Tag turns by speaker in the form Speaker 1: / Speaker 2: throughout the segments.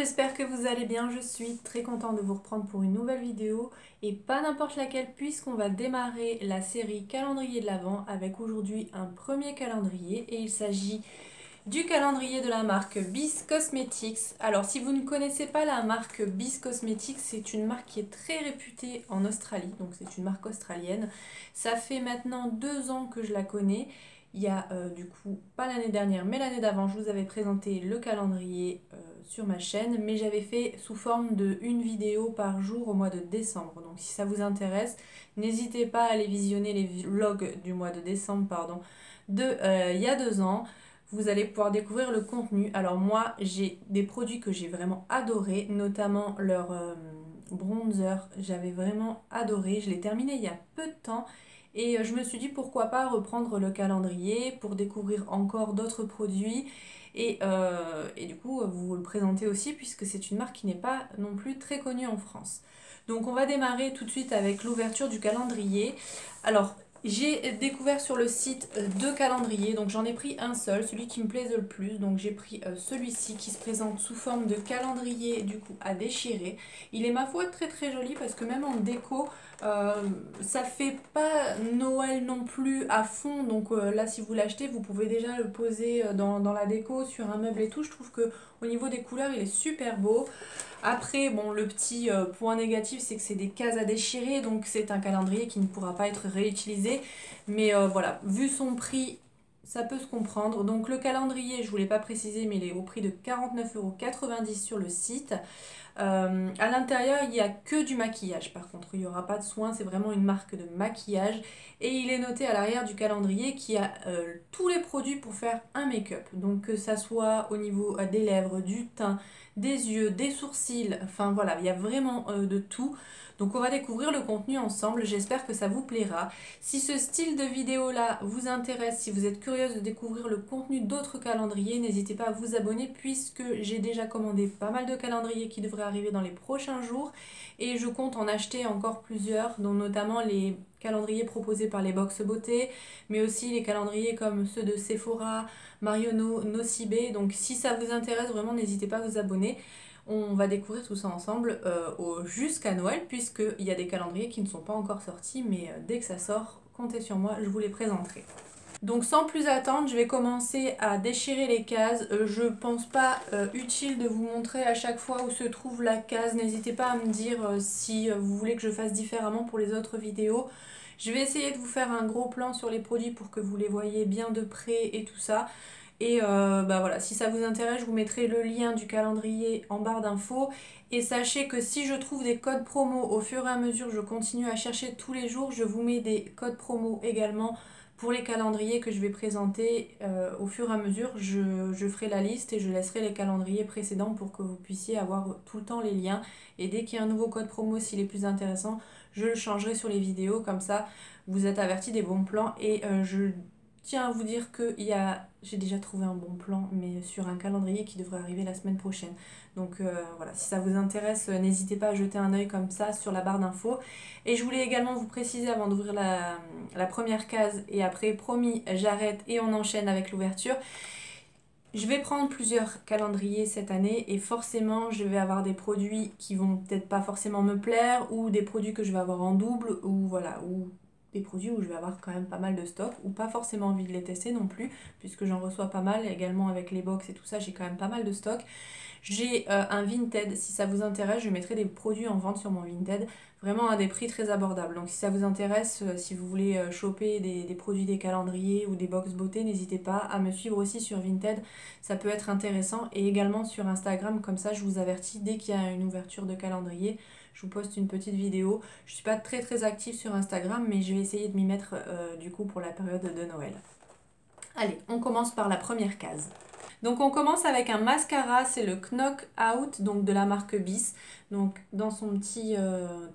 Speaker 1: j'espère que vous allez bien, je suis très contente de vous reprendre pour une nouvelle vidéo et pas n'importe laquelle puisqu'on va démarrer la série calendrier de l'Avent avec aujourd'hui un premier calendrier et il s'agit du calendrier de la marque Bis Cosmetics. Alors si vous ne connaissez pas la marque Bis Cosmetics, c'est une marque qui est très réputée en Australie, donc c'est une marque australienne. Ça fait maintenant 2 ans que je la connais. Il y a du coup, pas l'année dernière, mais l'année d'avant, je vous avais présenté le calendrier sur ma chaîne, mais j'avais fait sous forme de une vidéo par jour au mois de décembre. Donc si ça vous intéresse, n'hésitez pas à aller visionner les vlogs du mois de décembre, pardon, de il y a 2 ans. Vous allez pouvoir découvrir le contenu. Alors moi, j'ai des produits que j'ai vraiment adorés, notamment leur bronzer. J'avais vraiment adoré. Je l'ai terminé il y a peu de temps. Et je me suis dit pourquoi pas reprendre le calendrier pour découvrir encore d'autres produits et du coup vous le présenter aussi puisque c'est une marque qui n'est pas non plus très connue en France. Donc on va démarrer tout de suite avec l'ouverture du calendrier. Alors j'ai découvert sur le site 2 calendriers, donc j'en ai pris un seul, celui qui me plaisait le plus. Donc j'ai pris celui-ci qui se présente sous forme de calendrier du coup à déchirer. Il est ma foi très très joli parce que même en déco, ça fait pas Noël non plus à fond. Donc là si vous l'achetez, vous pouvez déjà le poser dans la déco, sur un meuble et tout. Je trouve que au niveau des couleurs, il est super beau. Après, bon, le petit point négatif, c'est que c'est des cases à déchirer, donc c'est un calendrier qui ne pourra pas être réutilisé. Mais voilà, vu son prix, ça peut se comprendre. Donc le calendrier, je ne vous l'ai pas précisé, mais il est au prix de 49,90 € sur le site. À l'intérieur, il n'y a que du maquillage. Par contre, il n'y aura pas de soins, c'est vraiment une marque de maquillage. Et il est noté à l'arrière du calendrier qu'il y a tous les produits pour faire un make-up. Donc que ça soit au niveau des lèvres, du teint, des yeux, des sourcils, enfin voilà, il y a vraiment de tout. Donc on va découvrir le contenu ensemble, j'espère que ça vous plaira. Si ce style de vidéo là vous intéresse, si vous êtes curieuse de découvrir le contenu d'autres calendriers, n'hésitez pas à vous abonner puisque j'ai déjà commandé pas mal de calendriers qui devraient arriver dans les prochains jours et je compte en acheter encore plusieurs, dont notamment les calendriers proposés par les box beauté, mais aussi les calendriers comme ceux de Sephora, Marionneau, Nocibé. Donc si ça vous intéresse vraiment, n'hésitez pas à vous abonner. On va découvrir tout ça ensemble jusqu'à Noël, puisqu'il y a des calendriers qui ne sont pas encore sortis, mais dès que ça sort, comptez sur moi, je vous les présenterai. Donc sans plus attendre, je vais commencer à déchirer les cases. Je pense pas utile de vous montrer à chaque fois où se trouve la case. N'hésitez pas à me dire si vous voulez que je fasse différemment pour les autres vidéos. Je vais essayer de vous faire un gros plan sur les produits pour que vous les voyez bien de près et tout ça. Et bah voilà, si ça vous intéresse, je vous mettrai le lien du calendrier en barre d'infos. Et sachez que si je trouve des codes promo au fur et à mesure, je continue à chercher tous les jours. Je vous mets des codes promo également pour les calendriers que je vais présenter au fur et à mesure. Je ferai la liste et je laisserai les calendriers précédents pour que vous puissiez avoir tout le temps les liens. Et dès qu'il y a un nouveau code promo, s'il est plus intéressant, je le changerai sur les vidéos. Comme ça, vous êtes avertis des bons plans. Et je tiens à vous dire que j'ai déjà trouvé un bon plan, mais sur un calendrier qui devrait arriver la semaine prochaine. Donc voilà, si ça vous intéresse, n'hésitez pas à jeter un œil comme ça sur la barre d'infos. Et je voulais également vous préciser avant d'ouvrir la première case, et après, promis, j'arrête et on enchaîne avec l'ouverture. Je vais prendre plusieurs calendriers cette année et forcément je vais avoir des produits qui vont peut-être pas forcément me plaire ou des produits que je vais avoir en double ou voilà, ou des produits où je vais avoir quand même pas mal de stock ou pas forcément envie de les tester non plus puisque j'en reçois pas mal également avec les box et tout ça, j'ai quand même pas mal de stock. J'ai un Vinted, si ça vous intéresse, je mettrai des produits en vente sur mon Vinted, vraiment à des prix très abordables. Donc si ça vous intéresse, si vous voulez choper des produits, des calendriers ou des box beauté, n'hésitez pas à me suivre aussi sur Vinted, ça peut être intéressant. Et également sur Instagram, comme ça je vous avertis dès qu'il y a une ouverture de calendrier, je vous poste une petite vidéo. Je ne suis pas très très active sur Instagram, mais je vais essayer de m'y mettre du coup pour la période de Noël. Allez, on commence par la première case. Donc on commence avec un mascara, c'est le Knock Out, donc de la marque Bis. Donc dans son petit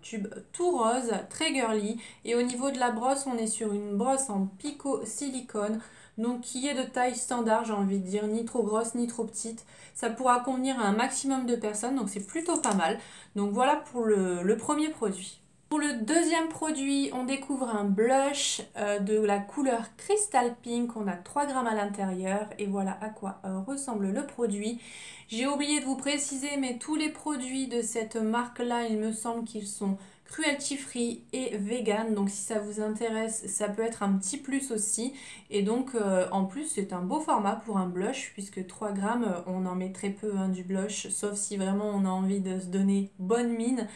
Speaker 1: tube tout rose, très girly. Et au niveau de la brosse, on est sur une brosse en picot silicone. Donc qui est de taille standard, j'ai envie de dire, ni trop grosse ni trop petite. Ça pourra convenir à un maximum de personnes, donc c'est plutôt pas mal. Donc voilà pour le premier produit. Pour le deuxième produit, on découvre un blush de la couleur Crystal Pink. On a 3 grammes à l'intérieur et voilà à quoi ressemble le produit. J'ai oublié de vous préciser, mais tous les produits de cette marque-là, il me semble qu'ils sont cruelty free et vegan. Donc si ça vous intéresse, ça peut être un petit plus aussi. Et donc en plus, c'est un beau format pour un blush puisque 3 grammes, on en met très peu du blush, sauf si vraiment on a envie de se donner bonne mine.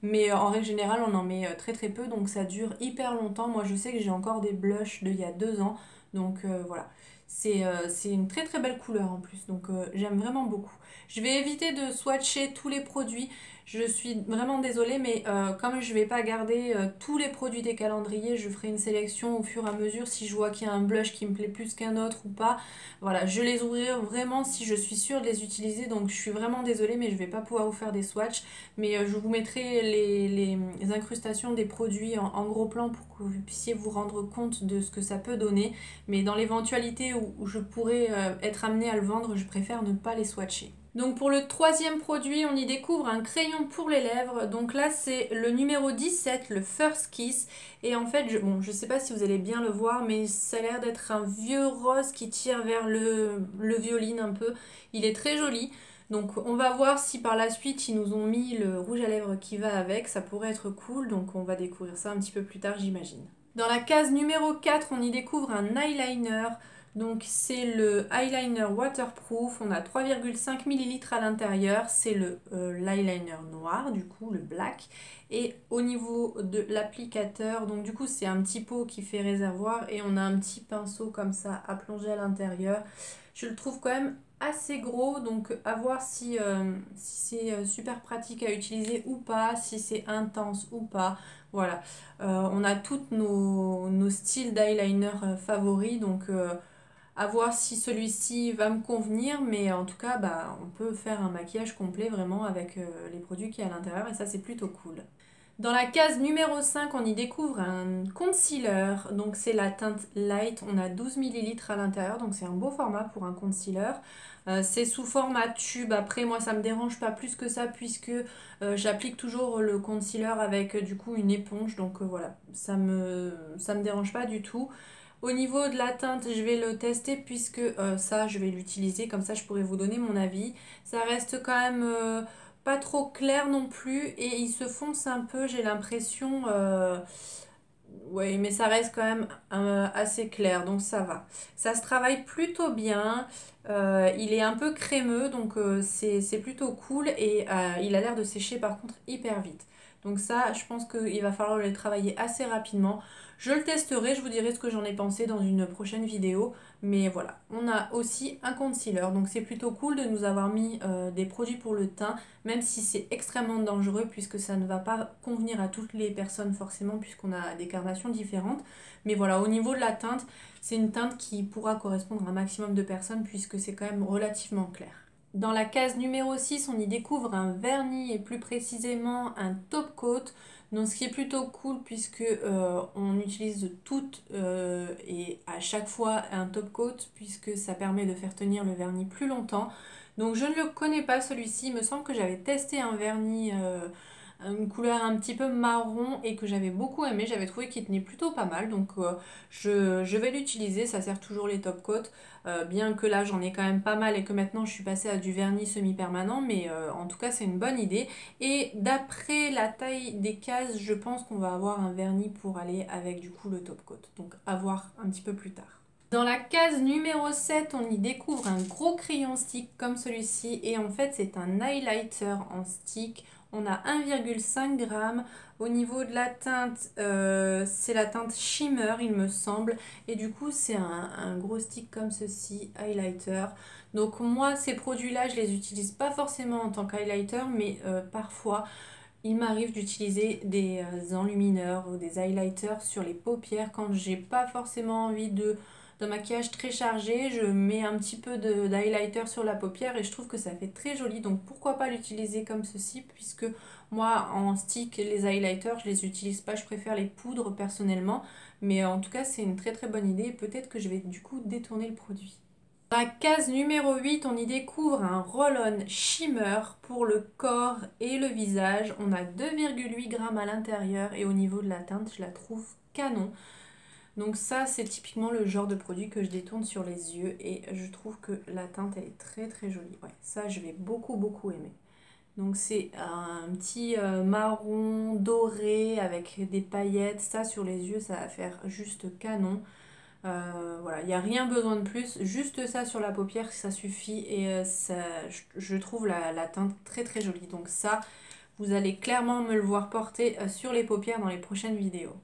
Speaker 1: Mais en règle générale, on en met très très peu, donc ça dure hyper longtemps. Moi, je sais que j'ai encore des blushs d'il y a 2 ans, donc voilà. C'est une très très belle couleur en plus, donc j'aime vraiment beaucoup. Je vais éviter de swatcher tous les produits. Je suis vraiment désolée, mais comme je ne vais pas garder tous les produits des calendriers, je ferai une sélection au fur et à mesure si je vois qu'il y a un blush qui me plaît plus qu'un autre ou pas. Voilà, je les ouvrirai vraiment si je suis sûre de les utiliser, donc je suis vraiment désolée, mais je ne vais pas pouvoir vous faire des swatchs. Mais je vous mettrai les incrustations des produits en gros plan pour que vous puissiez vous rendre compte de ce que ça peut donner. Mais dans l'éventualité où je pourrais être amenée à le vendre, je préfère ne pas les swatcher. Donc pour le troisième produit, on y découvre un crayon pour les lèvres. Donc là, c'est le numéro 17, le First Kiss. Et en fait, je sais pas si vous allez bien le voir, mais ça a l'air d'être un vieux rose qui tire vers le violine un peu. Il est très joli. Donc on va voir si par la suite ils nous ont mis le rouge à lèvres qui va avec, ça pourrait être cool, donc on va découvrir ça un petit peu plus tard j'imagine. Dans la case numéro 4, on y découvre un eyeliner. Donc c'est le eyeliner waterproof, on a 3,5 ml à l'intérieur, c'est l'eyeliner noir du coup, le black. Et au niveau de l'applicateur, donc du coup c'est un petit pot qui fait réservoir et on a un petit pinceau comme ça à plonger à l'intérieur. Je le trouve quand même assez gros, donc à voir si c'est super pratique à utiliser ou pas, si c'est intense ou pas. Voilà, on a tous nos styles d'eyeliner favoris, donc à voir si celui-ci va me convenir, mais en tout cas, bah, on peut faire un maquillage complet vraiment avec les produits qu'il y a à l'intérieur et ça c'est plutôt cool. Dans la case numéro 5, on y découvre un concealer. Donc c'est la teinte Light. On a 12 ml à l'intérieur. Donc c'est un beau format pour un concealer. C'est sous format tube. Après, moi, ça ne me dérange pas plus que ça puisque j'applique toujours le concealer avec du coup une éponge. Donc voilà, ça me dérange pas du tout. Au niveau de la teinte, je vais le tester puisque ça, je vais l'utiliser. Comme ça, je pourrais vous donner mon avis. Ça reste quand même pas trop clair non plus et il se fonce un peu, j'ai l'impression. Ouais, mais ça reste quand même assez clair, donc ça va. Ça se travaille plutôt bien. Il est un peu crémeux, donc c'est plutôt cool et il a l'air de sécher par contre hyper vite. Donc ça, je pense qu'il va falloir le travailler assez rapidement. Je le testerai, je vous dirai ce que j'en ai pensé dans une prochaine vidéo. Mais voilà, on a aussi un concealer, donc c'est plutôt cool de nous avoir mis des produits pour le teint, même si c'est extrêmement dangereux puisque ça ne va pas convenir à toutes les personnes forcément puisqu'on a des carnations différentes. Mais voilà, au niveau de la teinte, c'est une teinte qui pourra correspondre à un maximum de personnes puisque c'est quand même relativement clair. Dans la case numéro 6, on y découvre un vernis et plus précisément un top coat. Donc ce qui est plutôt cool puisque on utilise toutes et à chaque fois un top coat puisque ça permet de faire tenir le vernis plus longtemps. Donc je ne le connais pas celui-ci, il me semble que j'avais testé un vernis une couleur un petit peu marron et que j'avais beaucoup aimé, j'avais trouvé qu'il tenait plutôt pas mal, donc je vais l'utiliser, ça sert toujours les top coats, bien que là j'en ai quand même pas mal et que maintenant je suis passée à du vernis semi-permanent, mais en tout cas c'est une bonne idée. Et d'après la taille des cases, je pense qu'on va avoir un vernis pour aller avec du coup le top coat, donc à voir un petit peu plus tard. Dans la case numéro 7, on y découvre un gros crayon stick comme celui-ci et en fait c'est un highlighter en stick. On a 1,5 g. Au niveau de la teinte, c'est la teinte Shimmer il me semble. Et du coup c'est un gros stick comme ceci, highlighter. Donc moi ces produits-là je les utilise pas forcément en tant qu'highlighter mais parfois il m'arrive d'utiliser des enlumineurs ou des highlighters sur les paupières quand j'ai pas forcément envie d'un maquillage très chargé. Je mets un petit peu d'highlighter sur la paupière et je trouve que ça fait très joli. Donc pourquoi pas l'utiliser comme ceci puisque moi en stick les highlighters je les utilise pas, je préfère les poudres personnellement. Mais en tout cas c'est une très très bonne idée. Peut-être que je vais du coup détourner le produit. Dans la case numéro 8, on y découvre un roll-on shimmer pour le corps et le visage. On a 2,8 grammes à l'intérieur et au niveau de la teinte, je la trouve canon. Donc ça, c'est typiquement le genre de produit que je détourne sur les yeux et je trouve que la teinte, elle est très très jolie. Ouais, ça, je vais beaucoup aimer. Donc c'est un petit marron doré avec des paillettes. Ça, sur les yeux, ça va faire juste canon. Voilà, il n'y a rien besoin de plus, juste ça sur la paupière, ça suffit et je trouve la teinte très très jolie. Donc ça, vous allez clairement me le voir porter sur les paupières dans les prochaines vidéos.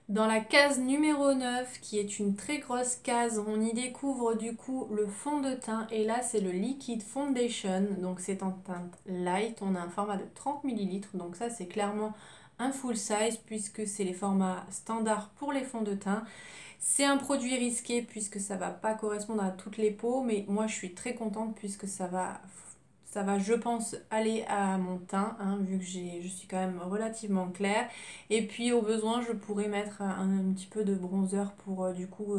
Speaker 1: Dans la case numéro 9, qui est une très grosse case, on y découvre du coup le fond de teint et là c'est le Liquid Foundation, donc c'est en teinte light, on a un format de 30 ml, donc ça c'est clairement un full size puisque c'est les formats standards pour les fonds de teint. C'est un produit risqué puisque ça va pas correspondre à toutes les peaux, mais moi je suis très contente puisque ça va je pense, aller à mon teint, hein, vu que je suis quand même relativement claire. Et puis au besoin, je pourrais mettre un petit peu de bronzer pour du coup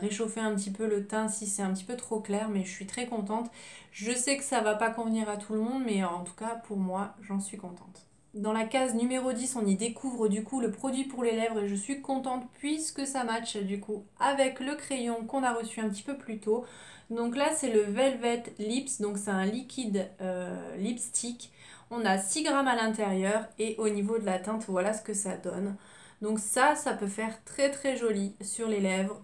Speaker 1: réchauffer un petit peu le teint si c'est un petit peu trop clair, mais je suis très contente. Je sais que ça va pas convenir à tout le monde, mais en tout cas pour moi, j'en suis contente. Dans la case numéro 10, on y découvre du coup le produit pour les lèvres et je suis contente puisque ça match du coup avec le crayon qu'on a reçu un petit peu plus tôt. Donc là c'est le Velvet Lips, donc c'est un liquide lipstick. On a 6 grammes à l'intérieur et au niveau de la teinte, voilà ce que ça donne. Donc ça peut faire très très joli sur les lèvres,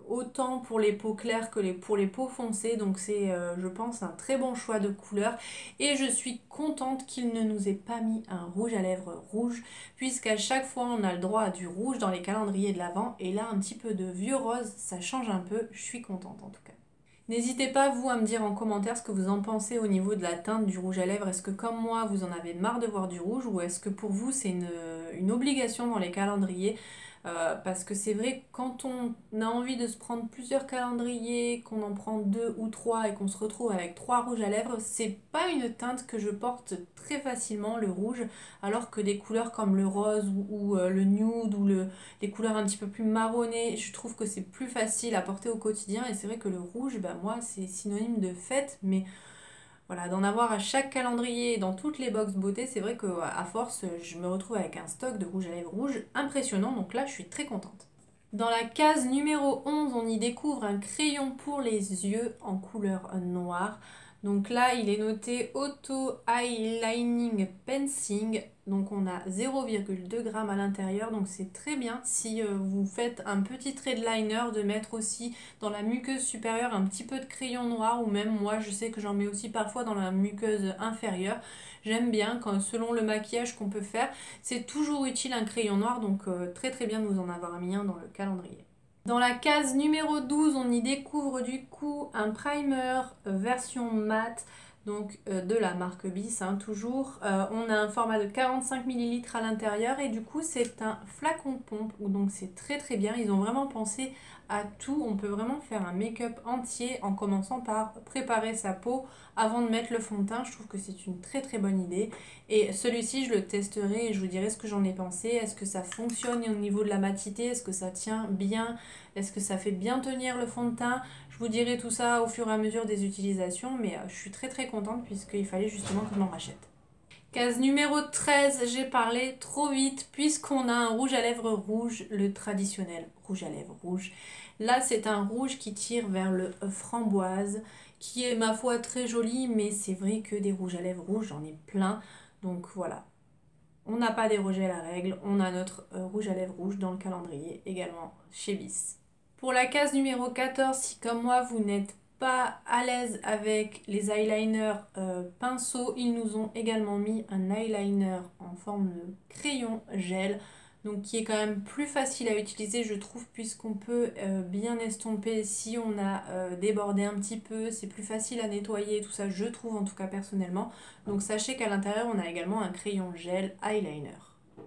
Speaker 1: autant pour les peaux claires que pour les peaux foncées. Donc c'est, je pense, un très bon choix de couleur. Et je suis contente qu'il ne nous ait pas mis un rouge à lèvres rouge, puisqu'à chaque fois on a le droit à du rouge dans les calendriers de l'Avent. Et là un petit peu de vieux rose, ça change un peu. Je suis contente en tout cas. N'hésitez pas, vous, à me dire en commentaire ce que vous en pensez au niveau de la teinte du rouge à lèvres. Est-ce que, comme moi, vous en avez marre de voir du rouge ou est-ce que pour vous, c'est une obligation dans les calendriers? Parce que c'est vrai, quand on a envie de se prendre plusieurs calendriers, qu'on en prend 2 ou 3 et qu'on se retrouve avec 3 rouges à lèvres, c'est pas une teinte que je porte très facilement, le rouge, alors que des couleurs comme le rose ou le nude ou les couleurs un petit peu plus marronnées, je trouve que c'est plus facile à porter au quotidien et c'est vrai que le rouge, moi c'est synonyme de fête, mais voilà, d'en avoir à chaque calendrier dans toutes les box beauté, c'est vrai qu'à force je me retrouve avec un stock de rouge à lèvres rouge impressionnant, donc là je suis très contente. Dans la case numéro 11, on y découvre un crayon pour les yeux en couleur noire. Donc là, il est noté Auto Eyelining Pencil. Donc on a 0,2 g à l'intérieur. Donc c'est très bien si vous faites un petit trait de liner de mettre aussi dans la muqueuse supérieure un petit peu de crayon noir. Ou même moi, je sais que j'en mets aussi parfois dans la muqueuse inférieure. J'aime bien quand selon le maquillage qu'on peut faire. C'est toujours utile un crayon noir. Donc très très bien de vous en avoir mis un dans le calendrier. Dans la case numéro 12, on y découvre du coup un primer version mat, donc de la marque Bis, hein, toujours. On a un format de 45 ml à l'intérieur et du coup c'est un flacon pompe, donc c'est très très bien. Ils ont vraiment pensé à tout. On peut vraiment faire un make-up entier en commençant par préparer sa peau avant de mettre le fond de teint. Je trouve que c'est une très très bonne idée. Et celui-ci, je le testerai et je vous dirai ce que j'en ai pensé. Est-ce que ça fonctionne au niveau de la matité? Est-ce que ça tient bien? Est-ce que ça fait bien tenir le fond de teint? Je vous dirai tout ça au fur et à mesure des utilisations, mais je suis très très contente puisqu'il fallait justement que je m'en rachète. Case numéro 13, j'ai parlé trop vite puisqu'on a un rouge à lèvres rouge, le traditionnel rouge à lèvres rouge. Là, c'est un rouge qui tire vers le framboise, qui est ma foi très joli, mais c'est vrai que des rouges à lèvres rouges, j'en ai plein. Donc voilà, on n'a pas dérogé à la règle, on a notre rouge à lèvres rouge dans le calendrier, également chez Bis. Pour la case numéro 14, si comme moi vous n'êtes pas à l'aise avec les eyeliners pinceau, ils nous ont également mis un eyeliner en forme de crayon gel, donc qui est quand même plus facile à utiliser je trouve, puisqu'on peut bien estomper si on a débordé un petit peu, c'est plus facile à nettoyer, tout ça je trouve en tout cas personnellement. Donc sachez qu'à l'intérieur on a également un crayon gel eyeliner.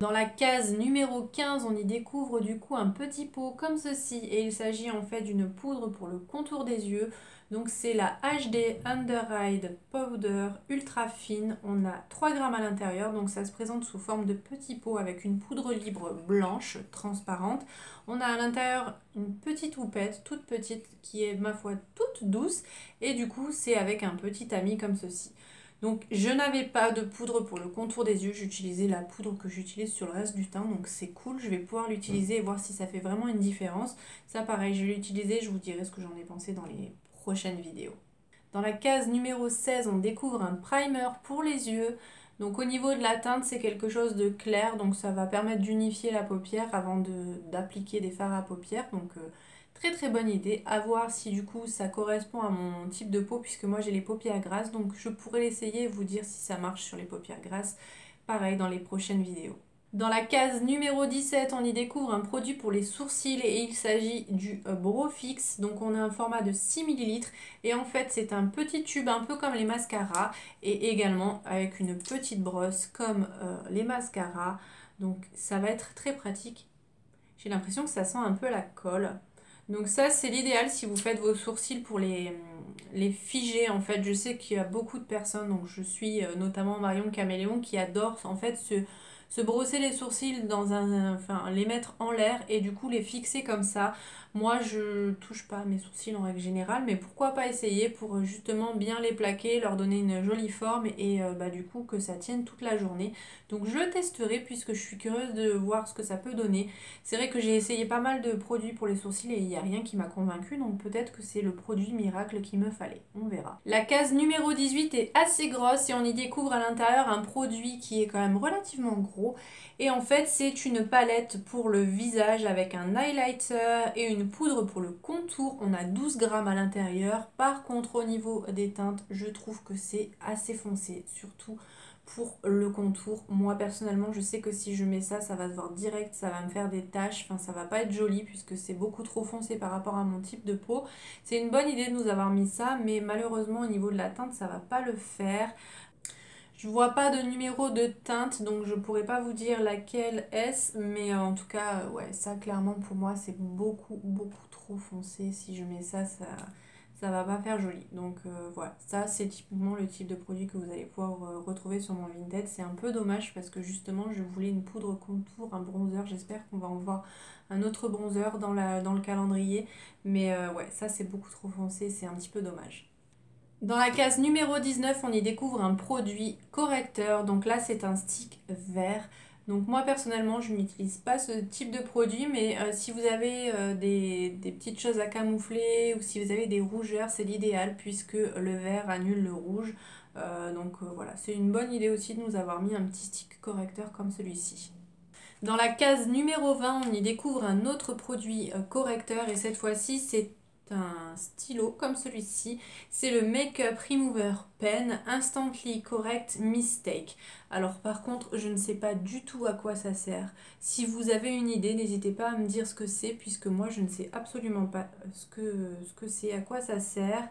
Speaker 1: Dans la case numéro 15, on y découvre du coup un petit pot comme ceci et il s'agit en fait d'une poudre pour le contour des yeux. Donc c'est la HD Under Eye Powder ultra fine. On a 3 grammes à l'intérieur, donc ça se présente sous forme de petits pots avec une poudre libre blanche, transparente. On a à l'intérieur une petite houppette, toute petite, qui est ma foi toute douce. Et du coup c'est avec un petit tamis comme ceci. Donc je n'avais pas de poudre pour le contour des yeux, j'utilisais la poudre que j'utilise sur le reste du teint, donc c'est cool, je vais pouvoir l'utiliser et voir si ça fait vraiment une différence. Ça pareil, je l'ai utilisé, je vous dirai ce que j'en ai pensé dans les prochaines vidéos. Dans la case numéro 16, on découvre un primer pour les yeux. Donc au niveau de la teinte, c'est quelque chose de clair, donc ça va permettre d'unifier la paupière avant d'appliquer des fards à paupières. Donc très très bonne idée, à voir si du coup ça correspond à mon type de peau, puisque moi j'ai les paupières grasses, donc je pourrais l'essayer et vous dire si ça marche sur les paupières grasses, pareil dans les prochaines vidéos. Dans la case numéro 17, on y découvre un produit pour les sourcils et il s'agit du Brow Fix. Donc on a un format de 6 ml et en fait c'est un petit tube un peu comme les mascaras et également avec une petite brosse comme les mascaras. Donc ça va être très pratique. J'ai l'impression que ça sent un peu la colle. Donc ça c'est l'idéal si vous faites vos sourcils pour les figer. En fait je sais qu'il y a beaucoup de personnes, donc je suis notamment Marion Caméléon, qui adore en fait se brosser les sourcils enfin les mettre en l'air et du coup les fixer comme ça. Moi je touche pas à mes sourcils en règle générale, mais pourquoi pas essayer pour justement bien les plaquer, leur donner une jolie forme et du coup que ça tienne toute la journée. Donc je testerai puisque je suis curieuse de voir ce que ça peut donner. C'est vrai que j'ai essayé pas mal de produits pour les sourcils et il n'y a rien qui m'a convaincue, donc peut-être que c'est le produit miracle qu'il me fallait, on verra. La case numéro 18 est assez grosse et on y découvre à l'intérieur un produit qui est quand même relativement gros. Et en fait c'est une palette pour le visage avec un highlighter et une poudre pour le contour. On a 12 grammes à l'intérieur. Par contre au niveau des teintes, je trouve que c'est assez foncé, surtout pour le contour. Moi personnellement je sais que si je mets ça, ça va se voir direct, ça va me faire des taches, enfin ça va pas être joli puisque c'est beaucoup trop foncé par rapport à mon type de peau. C'est une bonne idée de nous avoir mis ça, mais malheureusement au niveau de la teinte ça va pas le faire. Je vois pas de numéro de teinte, donc je pourrais pas vous dire laquelle est-ce, mais en tout cas ouais, ça clairement pour moi c'est beaucoup trop foncé. Si je mets ça, ça va pas faire joli. Donc voilà, ça c'est typiquement le type de produit que vous allez pouvoir retrouver sur mon Vinted. C'est un peu dommage parce que justement je voulais une poudre contour, un bronzer. J'espère qu'on va en voir un autre bronzer dans le calendrier. Mais ouais, ça c'est beaucoup trop foncé, c'est un petit peu dommage. Dans la case numéro 19, on y découvre un produit correcteur. Donc là c'est un stick vert. Donc moi personnellement je n'utilise pas ce type de produit, mais si vous avez des petites choses à camoufler ou si vous avez des rougeurs, c'est l'idéal puisque le vert annule le rouge. Voilà, c'est une bonne idée aussi de nous avoir mis un petit stick correcteur comme celui-ci. Dans la case numéro 20, on y découvre un autre produit correcteur et cette fois-ci c'est un stylo comme celui-ci. C'est le Makeup Remover Pen Instantly Correct Mistake. Alors par contre, je ne sais pas du tout à quoi ça sert. Si vous avez une idée, n'hésitez pas à me dire ce que c'est puisque moi je ne sais absolument pas ce que c'est, à quoi ça sert.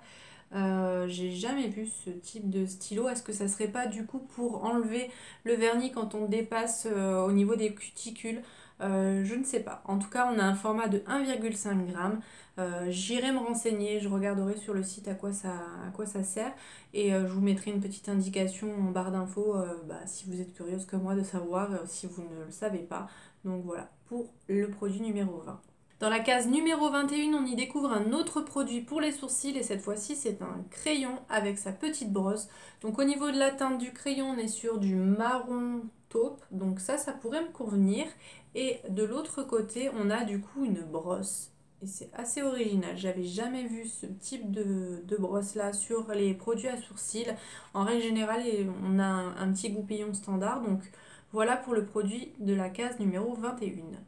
Speaker 1: J'ai jamais vu ce type de stylo. Est-ce que ça serait pas du coup pour enlever le vernis quand on dépasse au niveau des cuticules? Je ne sais pas. En tout cas, on a un format de 1,5 g. J'irai me renseigner, je regarderai sur le site à quoi ça sert et je vous mettrai une petite indication en barre d'infos si vous êtes curieuse comme moi de savoir si vous ne le savez pas. Donc voilà, pour le produit numéro 20. Dans la case numéro 21, on y découvre un autre produit pour les sourcils et cette fois-ci c'est un crayon avec sa petite brosse. Donc au niveau de la teinte du crayon, on est sur du marron taupe, donc ça pourrait me convenir. Et de l'autre côté, on a du coup une brosse. Et c'est assez original, j'avais jamais vu ce type de brosse là sur les produits à sourcils. En règle générale, on a un petit goupillon standard, donc voilà pour le produit de la case numéro 21.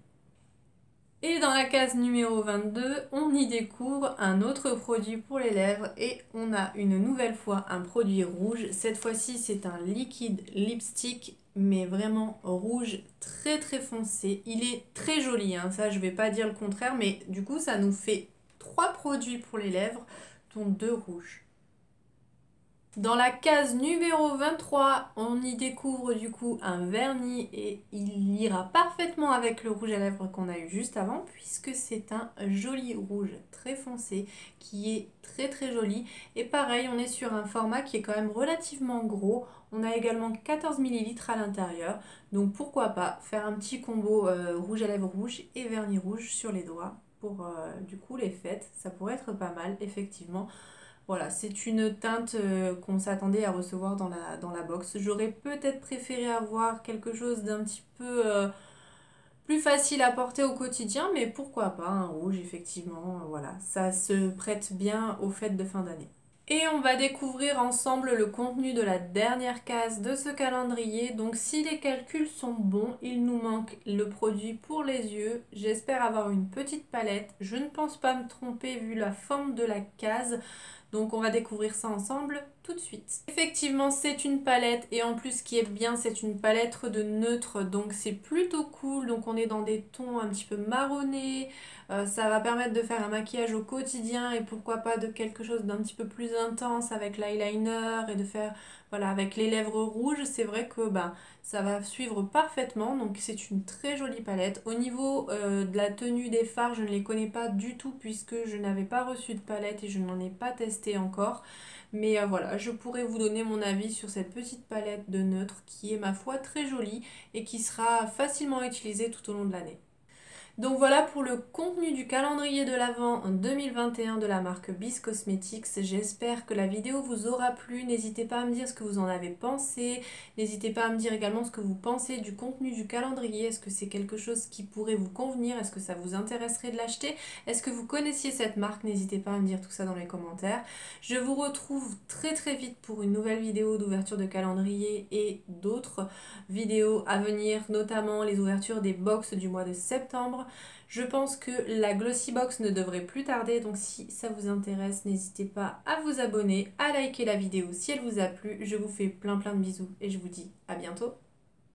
Speaker 1: Et dans la case numéro 22, on y découvre un autre produit pour les lèvres et on a une nouvelle fois un produit rouge. Cette fois-ci, c'est un liquide lipstick, mais vraiment rouge, très foncé. Il est très joli, hein, ça je vais pas dire le contraire, mais du coup ça nous fait 3 produits pour les lèvres, dont 2 rouges. Dans la case numéro 23, on y découvre du coup un vernis et il ira parfaitement avec le rouge à lèvres qu'on a eu juste avant puisque c'est un joli rouge très foncé qui est très joli. Et pareil, on est sur un format qui est quand même relativement gros. On a également 14 ml à l'intérieur. Donc pourquoi pas faire un petit combo rouge à lèvres rouge et vernis rouge sur les doigts pour du coup les fêtes. Ça pourrait être pas mal effectivement. Voilà, c'est une teinte qu'on s'attendait à recevoir dans la box. J'aurais peut-être préféré avoir quelque chose d'un petit peu plus facile à porter au quotidien, mais pourquoi pas un rouge, effectivement. Voilà, ça se prête bien aux fêtes de fin d'année. Et on va découvrir ensemble le contenu de la dernière case de ce calendrier. Donc si les calculs sont bons, il nous manque le produit pour les yeux. J'espère avoir une petite palette. Je ne pense pas me tromper vu la forme de la case. Donc on va découvrir ça ensemble tout de suite. Effectivement, c'est une palette et en plus ce qui est bien, c'est une palette de neutres. Donc c'est plutôt cool. Donc on est dans des tons un petit peu marronnés. Ça va permettre de faire un maquillage au quotidien et pourquoi pas de quelque chose d'un petit peu plus intense avec l'eyeliner et de faire voilà avec les lèvres rouges. C'est vrai que ça va suivre parfaitement. Donc c'est une très jolie palette. Au niveau de la tenue des fards, je ne les connais pas du tout puisque je n'avais pas reçu de palette et je n'en ai pas testé encore. Mais voilà, je pourrais vous donner mon avis sur cette petite palette de neutres qui est ma foi très jolie et qui sera facilement utilisée tout au long de l'année. Donc voilà pour le contenu du calendrier de l'Avent 2021 de la marque Bis Cosmetics. J'espère que la vidéo vous aura plu. N'hésitez pas à me dire ce que vous en avez pensé. N'hésitez pas à me dire également ce que vous pensez du contenu du calendrier. Est-ce que c'est quelque chose qui pourrait vous convenir? Est-ce que ça vous intéresserait de l'acheter? Est-ce que vous connaissiez cette marque? N'hésitez pas à me dire tout ça dans les commentaires. Je vous retrouve très vite pour une nouvelle vidéo d'ouverture de calendrier et d'autres vidéos à venir, notamment les ouvertures des box du mois de septembre. Je pense que la Glossy Box ne devrait plus tarder, donc si ça vous intéresse, n'hésitez pas à vous abonner, à liker la vidéo si elle vous a plu. Je vous fais plein de bisous et je vous dis à bientôt.